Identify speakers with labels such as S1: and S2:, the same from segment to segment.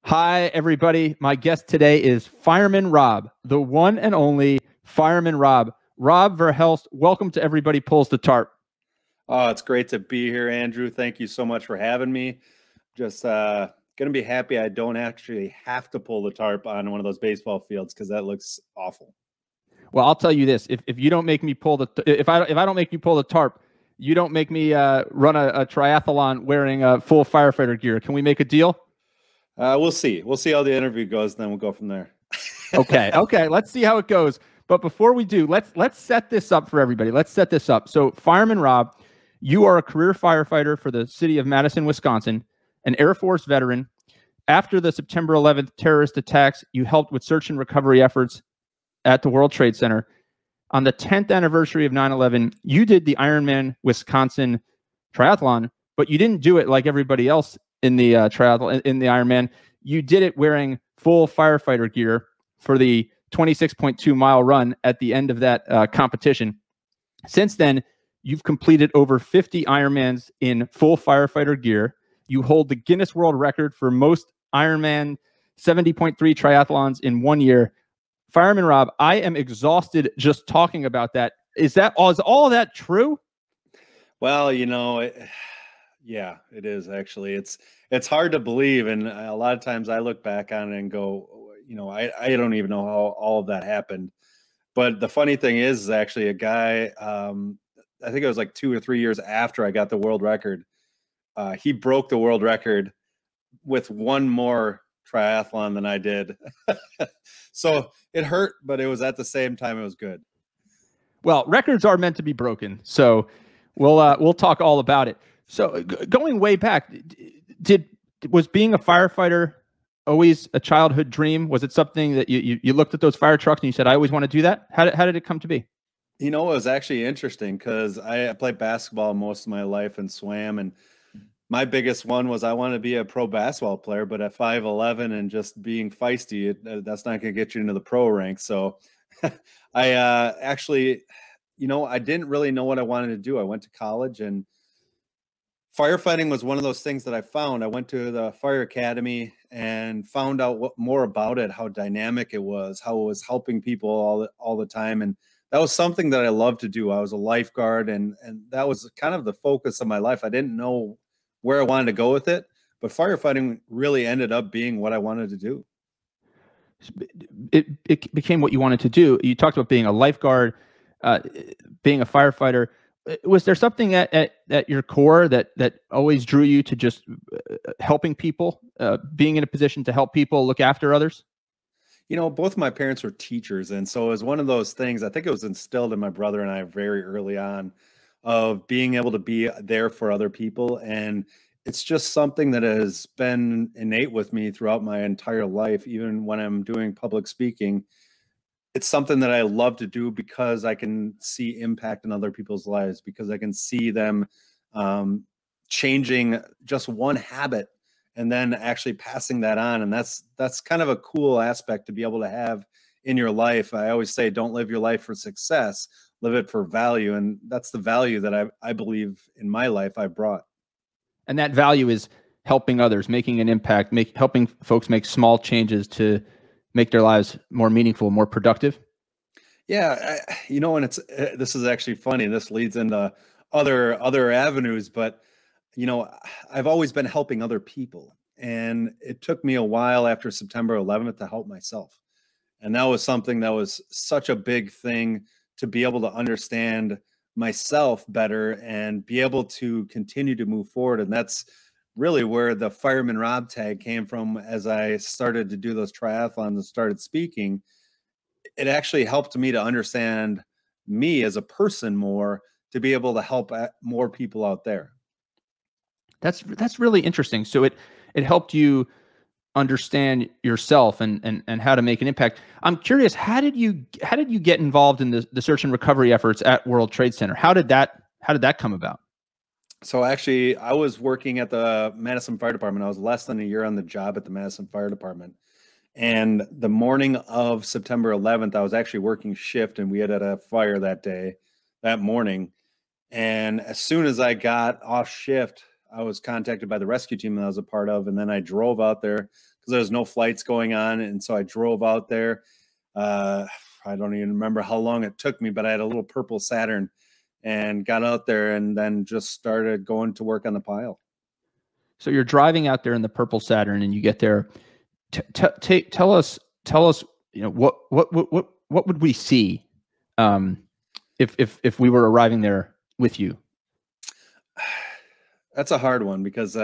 S1: Hi, everybody. My guest today is Fireman Rob, the one and only Fireman Rob. Rob Verhelst, welcome to Everybody Pulls the Tarp.
S2: Oh, it's great to be here, Andrew. Thank you so much for having me. Just going to be happy I don't actually have to pull the tarp on one of those baseball fields because that looks awful.
S1: Well, I'll tell you this: if you don't make me pull if I don't make you pull the tarp, you don't make me run a triathlon wearing full firefighter gear. Can we make a deal?
S2: We'll see. We'll see how the interview goes, and then we'll go from there.
S1: Okay. Let's see how it goes. But before we do, let's set this up for everybody. Let's set this up. So, Fireman Rob, you are a career firefighter for the City of Madison, Wisconsin, an Air Force veteran. After the September 11th terrorist attacks, you helped with search and recovery efforts at the World Trade Center. On the 10th anniversary of 9/11, you did the Ironman Wisconsin triathlon, but you didn't do it like everybody else in the triathlon, in the Ironman. You did it wearing full firefighter gear for the 26.2-mile run at the end of that competition. Since then, you've completed over 50 Ironmans in full firefighter gear. You hold the Guinness World Record for most Ironman 70.3 triathlons in 1 year. Fireman Rob, I am exhausted just talking about that. Is all of that true?
S2: Well, yeah, it is actually. It's hard to believe, and a lot of times I look back on it and go, I don't even know how all of that happened. But the funny thing is actually a guy, I think it was like 2 or 3 years after I got the world record, he broke the world record with one more triathlon than I did. So it hurt, but it was at the same time, it was good.
S1: Well, records are meant to be broken. So we'll talk all about it. So going way back, was being a firefighter always a childhood dream? Was it something that you looked at those fire trucks and you said, I always want to do that? How did it come to be?
S2: It was actually interesting because I played basketball most of my life and swam, and my biggest one was I want to be a pro basketball player, but at 5'11" and just being feisty, that's not going to get you into the pro ranks. So I actually, I didn't really know what I wanted to do. I went to college, and firefighting was one of those things that I found. I went to the fire academy and found out more about it, how dynamic it was, how it was helping people all the time. And that was something that I loved to do. I was a lifeguard, and that was kind of the focus of my life. I didn't know where I wanted to go with it, but firefighting really ended up being what I wanted to do.
S1: It became what you wanted to do. You talked about being a lifeguard, being a firefighter. Was there something at your core that always drew you to just helping people, being in a position to help people, look after others?
S2: Both my parents were teachers, and so it was one of those things. I think it was instilled in my brother and I very early on, of being able to be there for other people. And it's just something that has been innate with me throughout my entire life. Even when I'm doing public speaking, it's something that I love to do because I can see impact in other people's lives, because I can see them changing just one habit and then actually passing that on. And that's kind of a cool aspect to be able to have in your life. I always say, don't live your life for success, live it for value. And that's the value that I believe in my life I brought.
S1: And that value is helping others, making an impact, helping folks make small changes to make their lives more meaningful, more productive.
S2: Yeah. And this is actually funny. This leads into other avenues, but I've always been helping other people. And it took me a while after September 11th to help myself. And that was something that was such a big thing, to be able to understand myself better and be able to continue to move forward. And that's really where the Fireman Rob tag came from. As I started to do those triathlons and started speaking, it actually helped me to understand me as a person more, to be able to help more people out there.
S1: That's really interesting. So it helped you understand yourself and how to make an impact. I'm curious, how did you get involved in the search and recovery efforts at World Trade Center? How did that come about?
S2: So actually, I was working at the Madison Fire Department. I was less than a year on the job at the Madison Fire Department. And the morning of September 11th, I was actually working shift, and we had a fire that morning. And as soon as I got off shift, I was contacted by the rescue team that I was a part of, and then I drove out there because there was no flights going on, and so I drove out there. I don't even remember how long it took me, but I had a little purple Saturn and got out there and then just started going to work on the pile.
S1: So you're driving out there in the purple Saturn, and you get there. Tell us, you know, what would we see if we were arriving there with you?
S2: That's a hard one because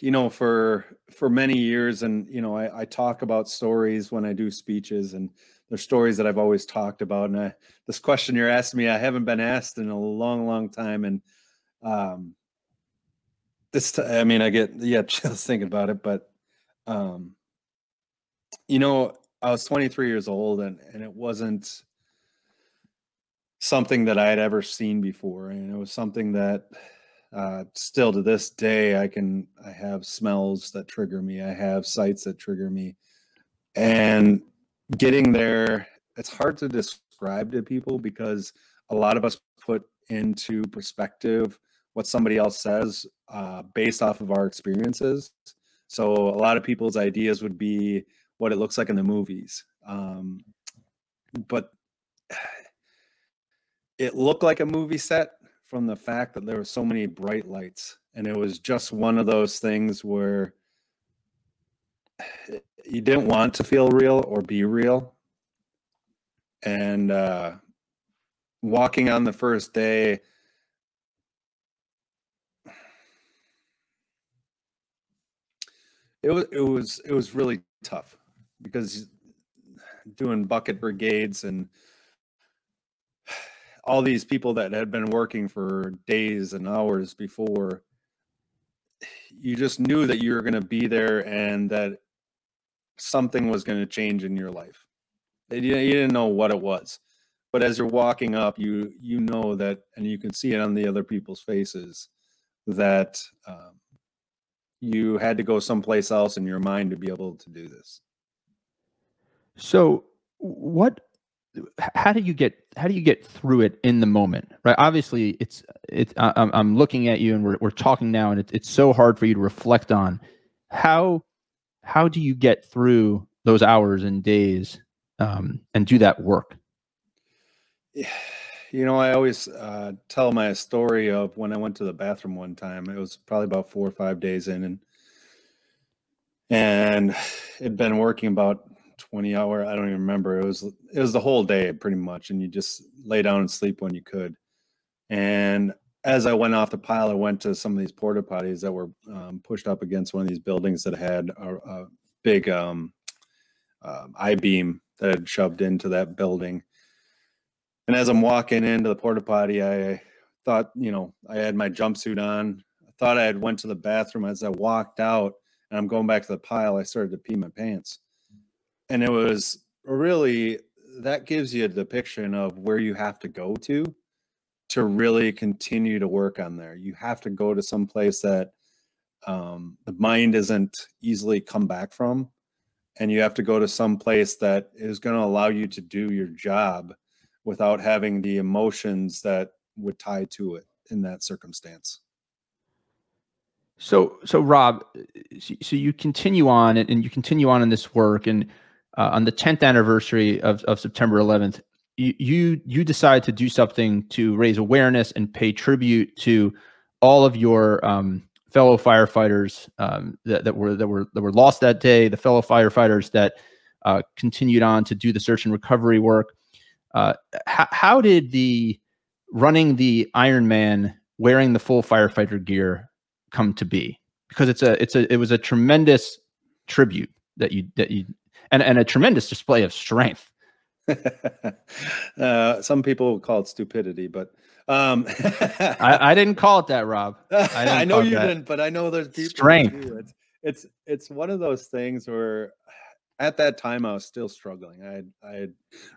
S2: you know, for many years, and you know, I talk about stories when I do speeches, and there's stories that I've always talked about. And this question you're asking me, I haven't been asked in a long time, and I mean, I get chills thinking about it, but you know, I was 23 years old, and it wasn't something that I had ever seen before, and it was something that still to this day I have smells that trigger me, I have sights that trigger me, and getting there, it's hard to describe to people because a lot of us put into perspective what somebody else says based off of our experiences. So a lot of people's ideas would be what it looks like in the movies, but it looked like a movie set from the fact that there were so many bright lights, and it was just one of those things where you didn't want to feel real or be real. And walking on the first day, it was really tough because doing bucket brigades and all these people that had been working for days and hours before, you just knew that you were going to be there and that something was going to change in your life. You didn't know what it was, but as you're walking up, you know that, and you can see it on the other people's faces, that you had to go someplace else in your mind to be able to do this.
S1: So how do you get through it in the moment, right? Obviously I'm looking at you, and we're talking now, and it's so hard for you to reflect on how do you get through those hours and days and do that work?
S2: You know, I always tell my story of when I went to the bathroom one time. It was probably about 4 or 5 days in, and it'd been working about 20 hours. I don't even remember. It was the whole day pretty much, and you just lay down and sleep when you could. And as I went off the pile, I went to some of these porta potties that were pushed up against one of these buildings that had a big I-beam that had shoved into that building. And as I'm walking into the porta potty, I thought, you know, I had my jumpsuit on. I thought I had went to the bathroom. As I walked out and I'm going back to the pile, I started to pee my pants. And it was really, that gives you a depiction of where you have to go to really continue to work on there. You have to go to some place that the mind isn't easily come back from. And you have to go to some place that is going to allow you to do your job without having the emotions that would tie to it in that circumstance.
S1: So Rob, so you continue on, and you continue on in this work, and on the 10th anniversary of September 11th, you decide to do something to raise awareness and pay tribute to all of your fellow firefighters that were lost that day, the fellow firefighters that continued on to do the search and recovery work. How did running the Ironman wearing the full firefighter gear come to be? Because it was a tremendous tribute that you and a tremendous display of strength.
S2: Some people call it stupidity, but
S1: I didn't call it that, Rob.
S2: I know you didn't, but I know there's people
S1: strength.
S2: who do. It's one of those things where at that time I was still struggling. I had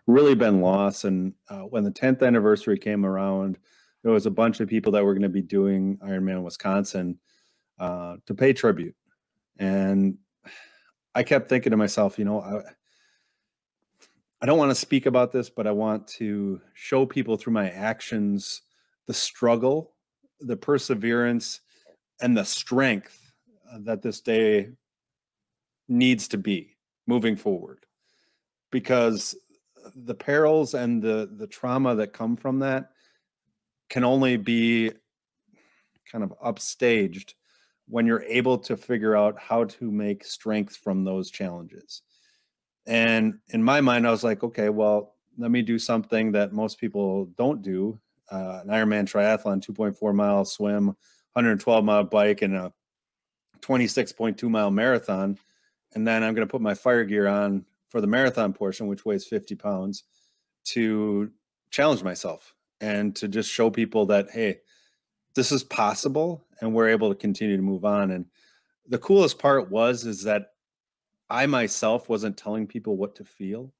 S2: really been lost, and when the 10th anniversary came around, there was a bunch of people that were going to be doing Ironman Wisconsin to pay tribute, and I kept thinking to myself, you know, I don't want to speak about this, but I want to show people through my actions the struggle the perseverance and the strength that this day needs to be moving forward, because the perils and the trauma that come from that can only be kind of upstaged when you're able to figure out how to make strength from those challenges. And in my mind, I was like, okay, well, let me do something that most people don't do. An Ironman triathlon, 2.4 mile swim, 112 mile bike, and a 26.2 mile marathon. And then I'm going to put my fire gear on for the marathon portion, which weighs 50 pounds, to challenge myself and to just show people that, hey, this is possible, and we're able to continue to move on. And the coolest part is that I myself wasn't telling people what to feel.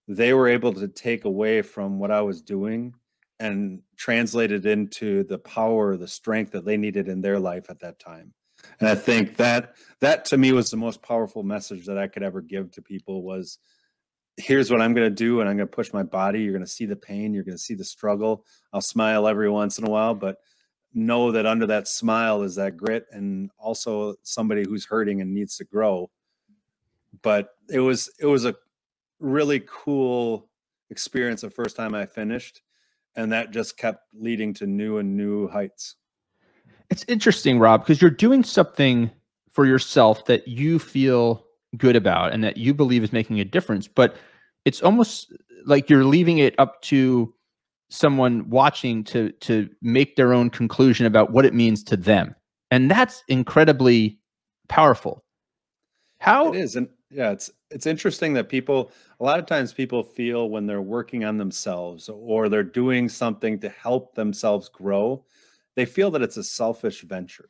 S2: They were able to take away from what I was doing and translate it into the power, the strength that they needed in their life at that time. And I think that to me was the most powerful message that I could ever give to people was, here's what I'm going to do, and I'm going to push my body. You're going to see the pain. You're going to see the struggle. I'll smile every once in a while, but know that under that smile is that grit, and also somebody who's hurting and needs to grow. But it was a really cool experience the first time I finished, and that just kept leading to new and new heights.
S1: It's interesting, Rob, because you're doing something for yourself that you feel good about and that you believe is making a difference, but it's almost like you're leaving it up to someone watching to make their own conclusion about what it means to them. And that's incredibly powerful. How
S2: it is. And yeah, it's interesting that a lot of times people feel when they're working on themselves or they're doing something to help themselves grow, they feel that it's a selfish venture.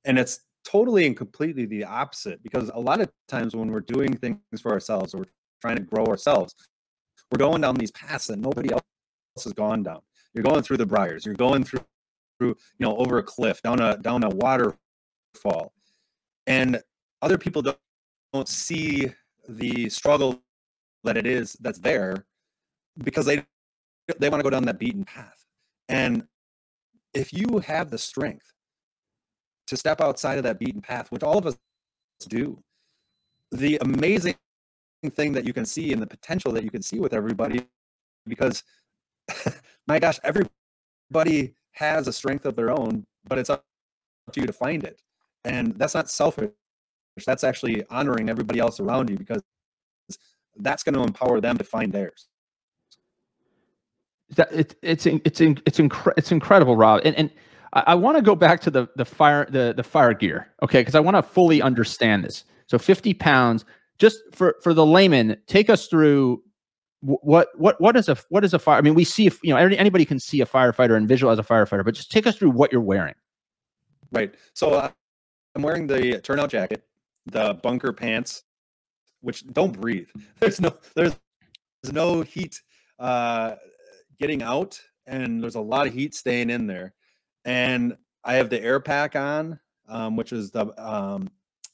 S2: And it's totally and completely the opposite, because a lot of times when we're doing things for ourselves or we're trying to grow ourselves, we're going down these paths that nobody else has gone down. You're going through the briars, you're going through over a cliff, down a waterfall, and other people don't see the struggle that it is that's there, because they want to go down that beaten path. And if you have the strength to step outside of that beaten path, which all of us do, the amazing thing that you can see and the potential that you can see with everybody, because my gosh, everybody has a strength of their own, but it's up to you to find it. And that's not selfish. That's actually honoring everybody else around you, because that's going to empower them to find theirs.
S1: It's incredible, Rob. And I want to go back to the fire gear, okay? Because I want to fully understand this. So 50 pounds, just for the layman, take us through what is a fire? I mean, we see, anybody can see a firefighter and visualize a firefighter, but just take us through what you're wearing.
S2: Right. So I'm wearing the turnout jacket, the bunker pants, which don't breathe. There's no heat getting out, and there's a lot of heat staying in there. And I have the air pack on, which is the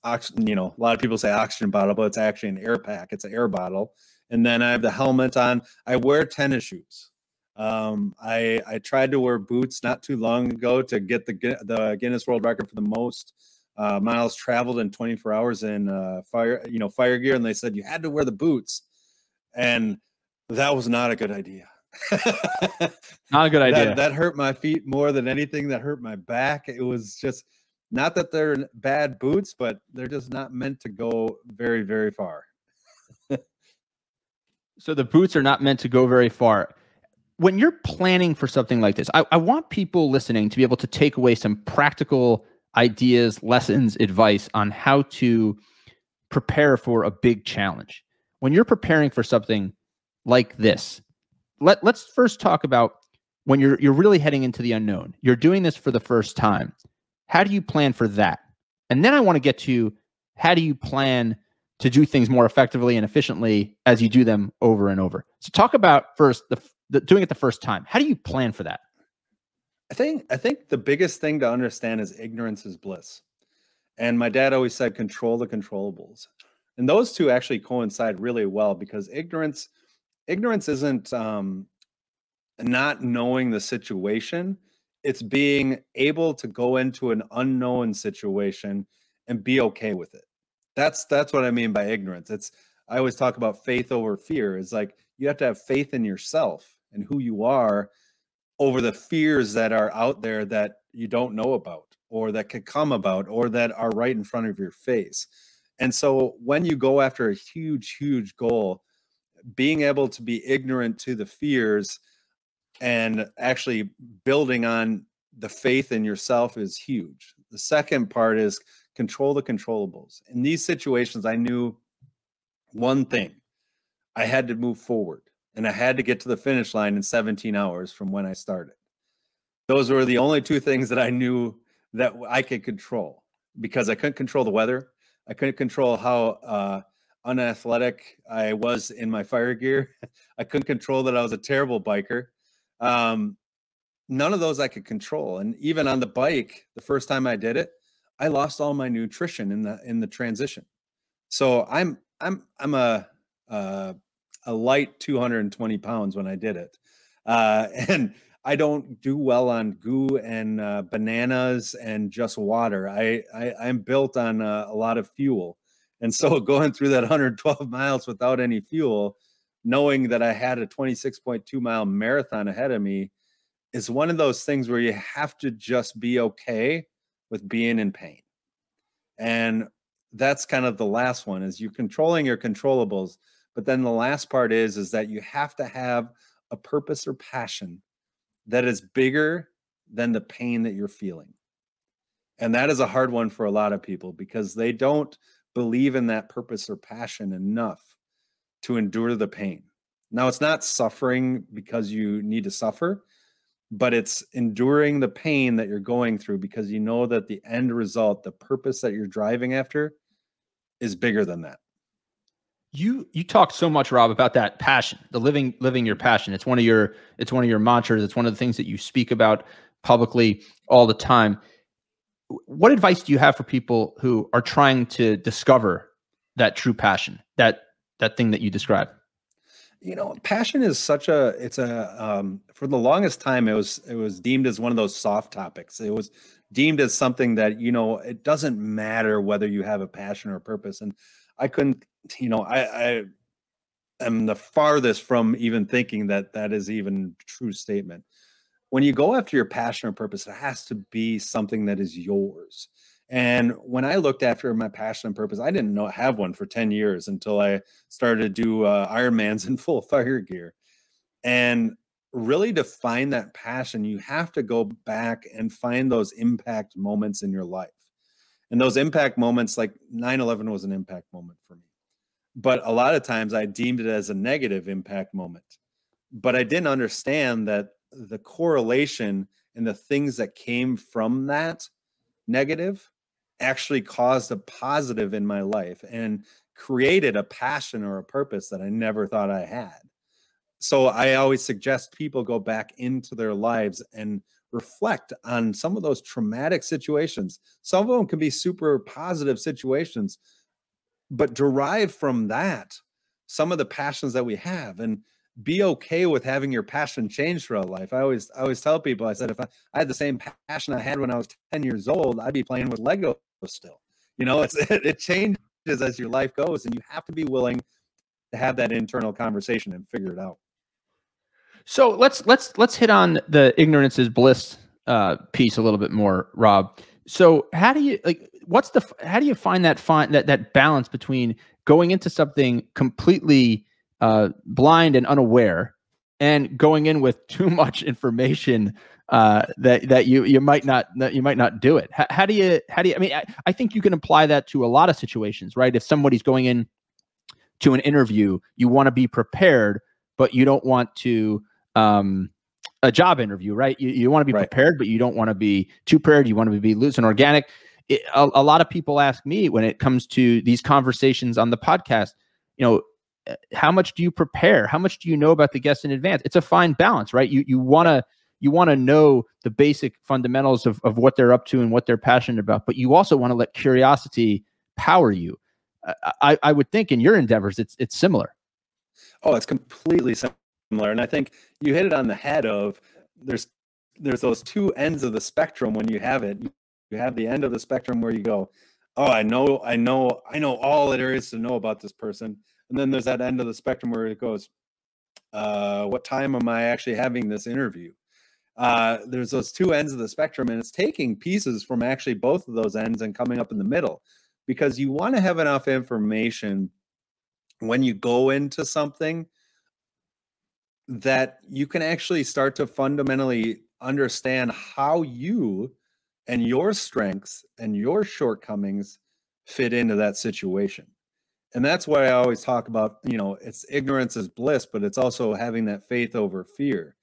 S2: oxygen, a lot of people say oxygen bottle, but it's actually an air pack. It's an air bottle. And then I have the helmet on. I wear tennis shoes. I tried to wear boots not too long ago to get the Guinness World Record for the most miles traveled in 24 hours in fire gear, and they said you had to wear the boots, and that was not a good idea.
S1: Not a good idea.
S2: That hurt my feet more than anything. That hurt my back. It was just, not that they're bad boots, but they're just not meant to go very, very far.
S1: So the boots are not meant to go very far. When you're planning for something like this, I want people listening to be able to take away some practical ideas, lessons, advice on how to prepare for a big challenge. When you're preparing for something like this, let's first talk about when you're really heading into the unknown. You're doing this for the first time. How do you plan for that? And then I want to get to, how do you plan to do things more effectively and efficiently as you do them over and over? So talk about first doing it the first time. How do you plan for that?
S2: I think the biggest thing to understand is ignorance is bliss. And my dad always said, control the controllables. And those two actually coincide really well, because ignorance isn't not knowing the situation. It's being able to go into an unknown situation and be okay with it. That's what I mean by ignorance. I always talk about faith over fear. It's like you have to have faith in yourself and who you are over the fears that are out there that you don't know about, or that could come about, or that are right in front of your face. And so when you go after a huge, huge goal, being able to be ignorant to the fears and actually building on the faith in yourself is huge. The second part is control the controllables. In these situations, I knew one thing: I had to move forward, and I had to get to the finish line in 17 hours from when I started. Those were the only two things that I knew that I could control, because I couldn't control the weather. I couldn't control how unathletic I was in my fire gear. I couldn't control that I was a terrible biker. None of those I could control. And even on the bike, the first time I did it, I lost all my nutrition in the transition. So I'm a light 220 pounds when I did it. And I don't do well on goo and bananas and just water. I'm built on a lot of fuel. And so going through that 112 miles without any fuel, knowing that I had a 26.2 mile marathon ahead of me, is one of those things where you have to just be okay with being in pain. And that's kind of the last one, is you're controlling your controllables. But then the last part is that you have to have a purpose or passion that is bigger than the pain that you're feeling. And that is a hard one for a lot of people, because they don't believe in that purpose or passion enough to endure the pain. Now, it's not suffering because you need to suffer, but it's enduring the pain that you're going through because you know that the end result, the purpose that you're driving after, is bigger than that.
S1: You talk so much, Rob, about that passion, the living your passion. It's one of your mantras. It's one of the things that you speak about publicly all the time. What advice do you have for people who are trying to discover that true passion, that thing that you described?
S2: You know, passion is for the longest time, it was deemed as one of those soft topics. It was deemed as something that, it doesn't matter whether you have a passion or a purpose. And I couldn't, I am the farthest from even thinking that that is even a true statement. When you go after your passion or purpose, it has to be something that is yours. And when I looked after my passion and purpose, I didn't have one for 10 years until I started to do Ironmans in full fire gear. And really, to find that passion, you have to go back and find those impact moments in your life. And those impact moments, like 9/11 was an impact moment for me. But a lot of times I deemed it as a negative impact moment. But I didn't understand that the correlation and the things that came from that negative actually caused a positive in my life and created a passion or a purpose that I never thought I had. So I always suggest people go back into their lives and reflect on some of those traumatic situations. Some of them can be super positive situations, but derive from that some of the passions that we have, and be okay with having your passion change throughout life. I always tell people, I said, if I had the same passion I had when I was 10 years old, I'd be playing with Lego still. It changes as your life goes, and you have to be willing to have that internal conversation and figure it out.
S1: So let's hit on the ignorance is bliss piece a little bit more, Rob. So how do you how do you find that balance between going into something completely blind and unaware, and going in with too much information that you might not do it? How do you? I mean, I think you can apply that to a lot of situations, right? If somebody's going in to an interview, you want to be prepared, but you don't want to a job interview, right? You want to be prepared, but you don't want to be too prepared. You want to be loose and organic. A lot of people ask me when it comes to these conversations on the podcast, how much do you prepare? How much do you know about the guest in advance? It's a fine balance, right? You want to know the basic fundamentals of what they're up to and what they're passionate about, but you also want to let curiosity power you. I would think in your endeavors, it's similar.
S2: Oh, it's completely similar. And I think you hit it on the head of there's there's those two ends of the spectrum. When you have it, you have the end of the spectrum where you go, oh, I know all there is to know about this person. And then there's that end of the spectrum where it goes, what time am I actually having this interview? There's those two ends of the spectrum, and it's taking pieces from actually both of those ends and coming up in the middle, because you want to have enough information when you go into something that you can actually start to fundamentally understand how you and your strengths and your shortcomings fit into that situation. And that's why I always talk about, it's ignorance is bliss, but it's also having that faith over fear.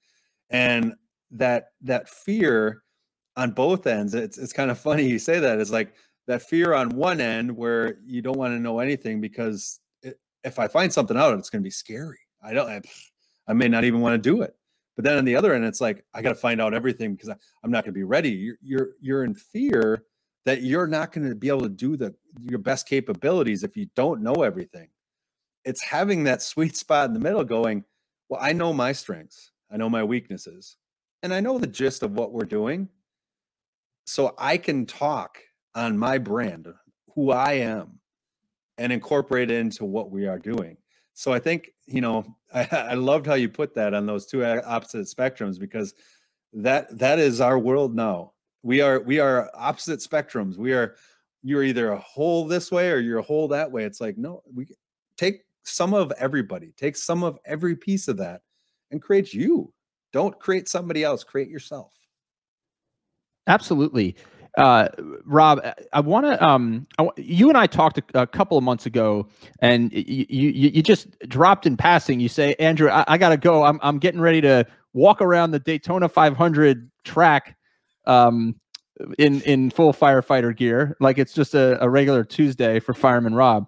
S2: And that fear on both ends, it's kind of funny you say that. It's like that fear on one end where you don't want to know anything because if I find something out, it's going to be scary. I may not even want to do it. But then on the other end, it's like, I got to find out everything because I'm not going to be ready. You're in fear that you're not going to be able to do your best capabilities if you don't know everything. It's having that sweet spot in the middle going, well, I know my strengths, I know my weaknesses, and I know the gist of what we're doing. So I can talk on my brand, who I am, and incorporate it into what we are doing. So I think, I loved how you put that on those two opposite spectrums, because that is our world now. We are opposite spectrums. You're either a whole this way or you're a whole that way. It's like, no, we take some of everybody, take some of every piece of that and create you. Don't create somebody else, create yourself.
S1: Absolutely. Rob, I want to, you and I talked a couple of months ago, and you just dropped in passing. You say, Andrew, I got to go. I'm getting ready to walk around the Daytona 500 track in full firefighter gear, like it's just a regular Tuesday for Fireman Rob.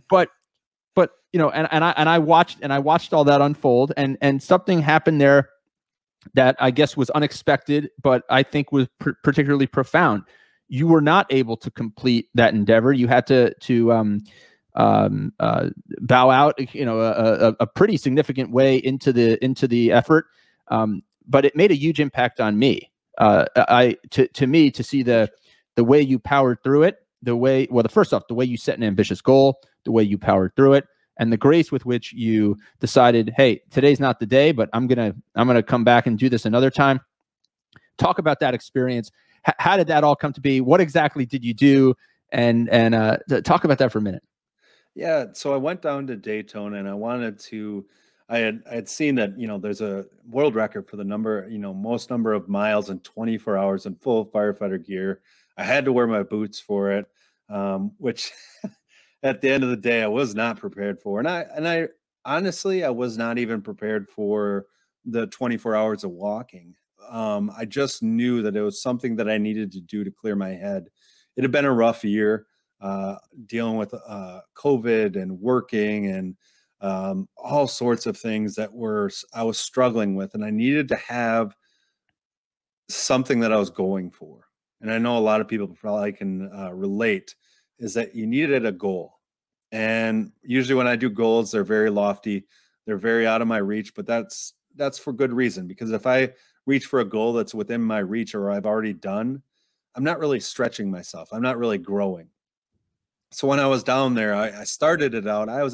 S1: But and I watched all that unfold, and something happened there that I guess was unexpected, but I think was particularly profound. You were not able to complete that endeavor. You had to bow out, a pretty significant way into the effort. But it made a huge impact on me. To me, to see the way you powered through it, first off, the way you set an ambitious goal, the way you powered through it, and the grace with which you decided, hey, today's not the day, but I'm gonna come back and do this another time. Talk about that experience. How did that all come to be? What exactly did you do? And talk about that for a minute.
S2: Yeah, so I went down to Daytona, and I had seen that, there's a world record for the most number of miles in 24 hours in full firefighter gear. I had to wear my boots for it, which at the end of the day, I was not prepared for. And I honestly, I was not even prepared for the 24 hours of walking. I just knew that it was something that I needed to do to clear my head. It had been a rough year, dealing with COVID and working and all sorts of things that I was struggling with. And I needed to have something that I was going for. And I know a lot of people probably can relate, is that you needed a goal. And usually when I do goals, they're very lofty. They're very out of my reach, but that's for good reason. Because if I reach for a goal that's within my reach or I've already done, I'm not really stretching myself. I'm not really growing. So when I was down there, I started it out. I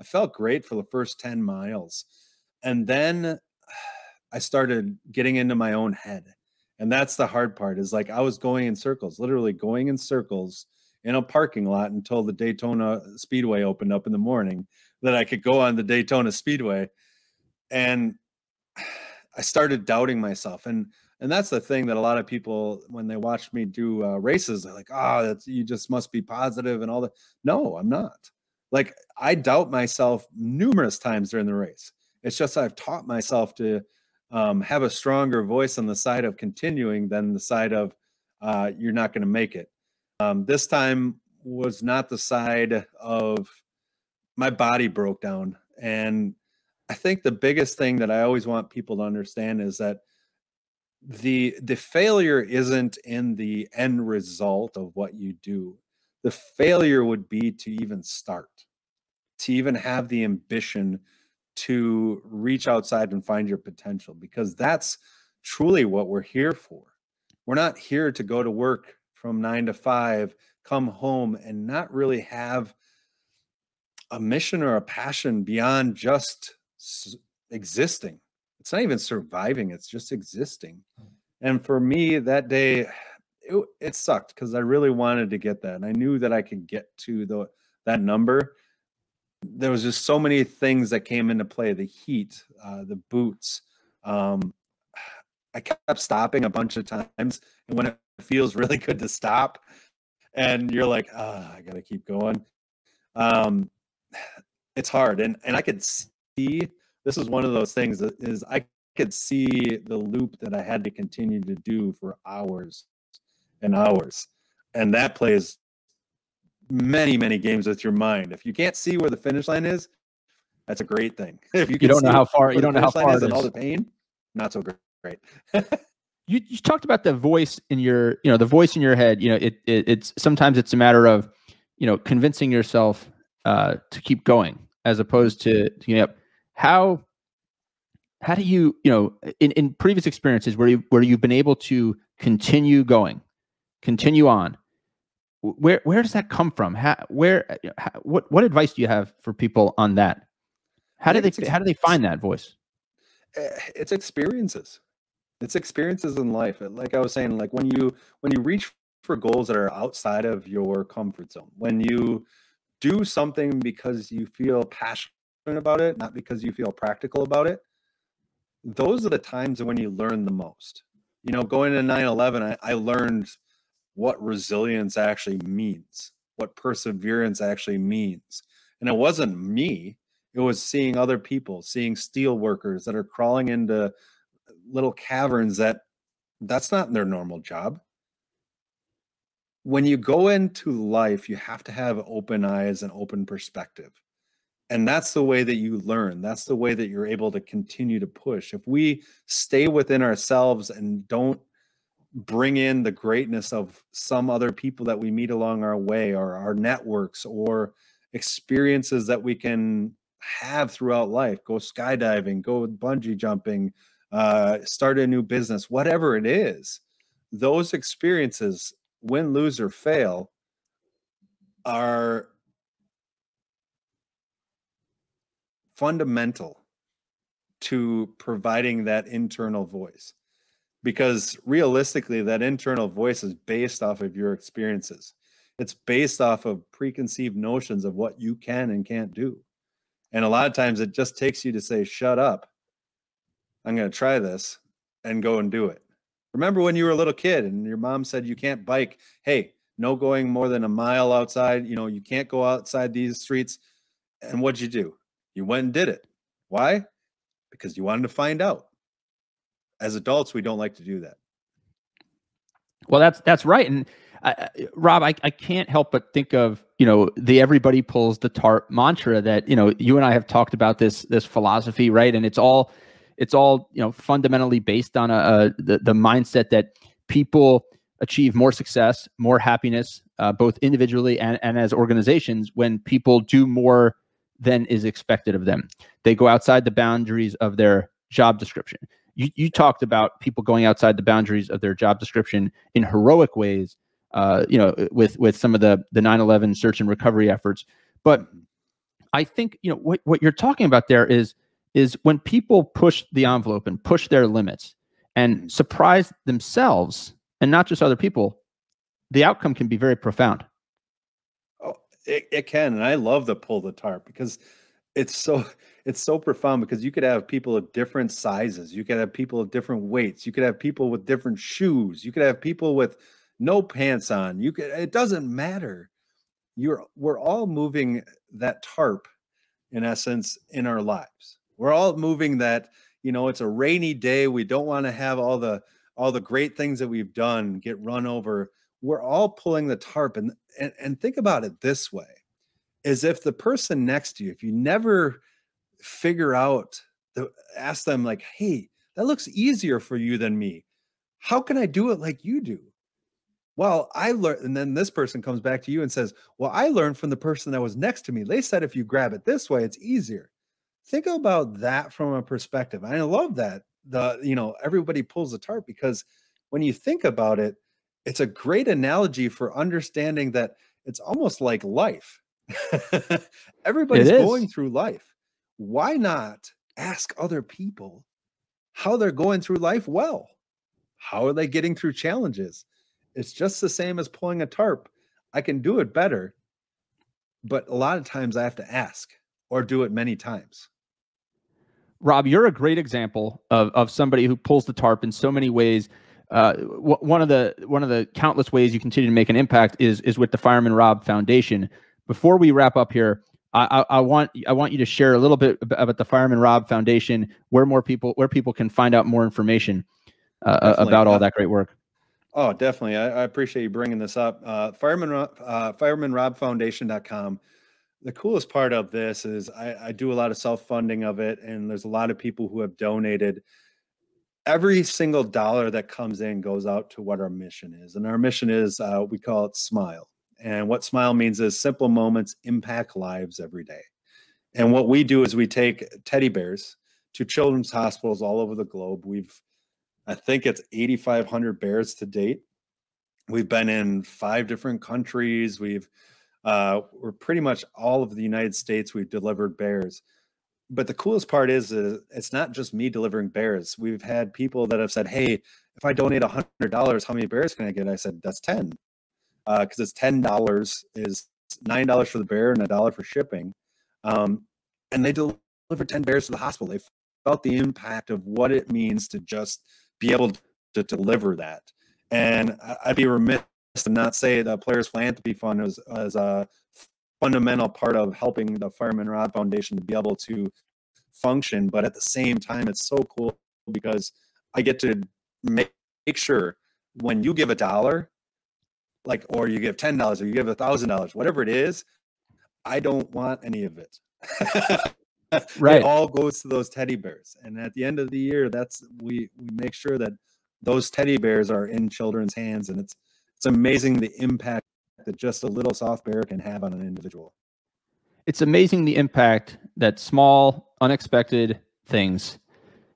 S2: felt great for the first 10 miles. And then I started getting into my own head. And that's the hard part, is like I was going in circles, literally going in circles in a parking lot until the Daytona Speedway opened up in the morning, that I could go on the Daytona Speedway. And I started doubting myself. And that's the thing that a lot of people, when they watch me do races, they're like, you just must be positive and all that. No, I'm not. Like, I doubt myself numerous times during the race. It's just I've taught myself to have a stronger voice on the side of continuing than the side of you're not going to make it. This time was not the side of my body broke down. And I think the biggest thing that I always want people to understand is that the failure isn't in the end result of what you do. The failure would be to even start, to even have the ambition to reach outside and find your potential, because that's truly what we're here for. We're not here to go to work from 9 to 5, come home and not really have a mission or a passion beyond just existing. It's not even surviving, it's just existing. And for me that day, it sucked because I really wanted to get that. And I knew that I could get to that number. There was just so many things that came into play, the heat, the boots. I kept stopping a bunch of times. And when it feels really good to stop and you're like, I got to keep going. It's hard. And I could see, this is one of those things that is, I could see the loop that I had to continue to do for hours and hours. And that plays many, many games with your mind. If you can't see where the finish line is, that's a great thing. If you
S1: don't know how far, you don't know how far it is,
S2: and all the pain, not so great.
S1: You talked about the voice in your, the voice in your head. It's sometimes it's a matter of, convincing yourself to keep going as opposed to how do you, in previous experiences where you've been able to continue going, continue on, where does that come from? What advice do you have for people on that? How do they find that voice?
S2: It's experiences. It's experiences in life. Like I was saying, like when you reach for goals that are outside of your comfort zone, when you do something because you feel passionate about it, not because you feel practical about it, those are the times when you learn the most. Going to 9/11, I learned what resilience actually means, what perseverance actually means. And it wasn't me. It was seeing other people, seeing steel workers that are crawling into little caverns that's not their normal job. When you go into life, you have to have open eyes and open perspective. And that's the way that you learn. That's the way that you're able to continue to push. If we stay within ourselves and don't bring in the greatness of some other people that we meet along our way, or our networks, or experiences that we can have throughout life, go skydiving, go bungee jumping, start a new business, whatever it is, those experiences, win, lose, or fail, are fundamental to providing that internal voice. Because realistically, that internal voice is based off of your experiences. It's based off of preconceived notions of what you can and can't do. And a lot of times it just takes you to say, shut up, I'm going to try this, and go and do it. Remember when you were a little kid and your mom said you can't bike? Hey, no going more than a mile outside. You can't go outside these streets. And what'd you do? You went and did it. Why? Because you wanted to find out. As adults, we don't like to do that.
S1: Well, that's right. And Rob, I can't help but think of, the everybody pulls the tarp mantra that, you and I have talked about this philosophy, right? And it's all, fundamentally based on the mindset that people achieve more success, more happiness, both individually and as organizations, when people do more than is expected of them. They go outside the boundaries of their job description. You talked about people going outside the boundaries of their job description in heroic ways, with some of the 9/11 search and recovery efforts. But I think, what you're talking about there is when people push the envelope and push their limits and surprise themselves and not just other people, the outcome can be very profound.
S2: Oh, it can. And I love the pull the tarp because it's so profound, because you could have people of different sizes. You could have people of different weights. You could have people with different shoes. You could have people with no pants on. It doesn't matter. We're all moving that tarp, in essence, in our lives. We're all moving that, it's a rainy day. We don't want to have all the great things that we've done get run over. We're all pulling the tarp. And think about it this way, is if the person next to you, if you never figure out, ask them like, hey, that looks easier for you than me. How can I do it like you do? Well, I learned, and then this person comes back to you and says, well, I learned from the person that was next to me. They said, if you grab it this way, it's easier. Think about that from a perspective. I love that everybody pulls the tarp, because when you think about it, it's a great analogy for understanding that it's almost like life. Everybody's going through life. Why not ask other people how they're going through life well? How are they getting through challenges? It's just the same as pulling a tarp. I can do it better, but a lot of times I have to ask, or do it many times.
S1: Rob, you're a great example of somebody who pulls the tarp in so many ways. One of the countless ways you continue to make an impact is with the Fireman Rob Foundation. Before we wrap up here, I want you to share a little bit about the Fireman Rob Foundation, where people can find out more information about all that great work.
S2: Oh, definitely. I appreciate you bringing this up. firemanrobfoundation.com. The coolest part of this is I do a lot of self-funding of it, and there's a lot of people who have donated. Every single dollar that comes in goes out to what our mission is. And our mission is, we call it SMILE. And what SMILE means is simple moments impact lives every day. And what we do is we take teddy bears to children's hospitals all over the globe. I think it's 8,500 bears to date. We've been in 5 different countries. We're pretty much all of the United States. We've delivered bears. But the coolest part is it's not just me delivering bears. We've had people that have said, "Hey, if I donate $100, how many bears can I get?" I said, "That's 10, because it's $10 is $9 for the bear and $1 for shipping." And they delivered 10 bears to the hospital. They felt the impact of what it means to just be able to deliver that. And I'd be remiss to not say the Players Philanthropy Fund is a fundamental part of helping the Fireman Rob Foundation to be able to function. But at the same time, it's so cool because I get to make sure when you give $1, or you give $10 or you give $1,000, whatever it is, I don't want any of it.
S1: Right.
S2: It all goes to those teddy bears. And at the end of the year, we make sure that those teddy bears are in children's hands. And it's amazing the impact that just a little soft bear can have on an individual.
S1: It's amazing the impact that small, unexpected things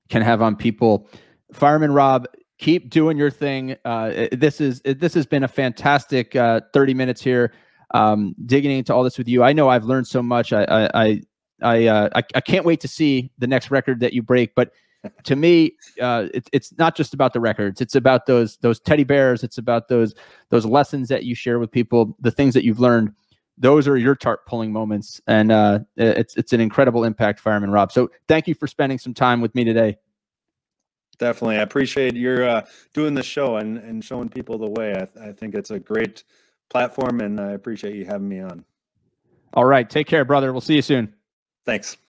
S1: can have on people. Fireman Rob, keep doing your thing. This has been a fantastic 30 minutes here, digging into all this with you. I know I've learned so much. I can't wait to see the next record that you break. But to me, it's not just about the records. It's about those teddy bears. It's about those lessons that you share with people, the things that you've learned. Those are your tarp pulling moments, and it's an incredible impact, Fireman Rob. So thank you for spending some time with me today.
S2: Definitely, I appreciate your doing the show and showing people the way. I think it's a great platform, and I appreciate you having me on.
S1: All right, take care, brother. We'll see you soon.
S2: Thanks.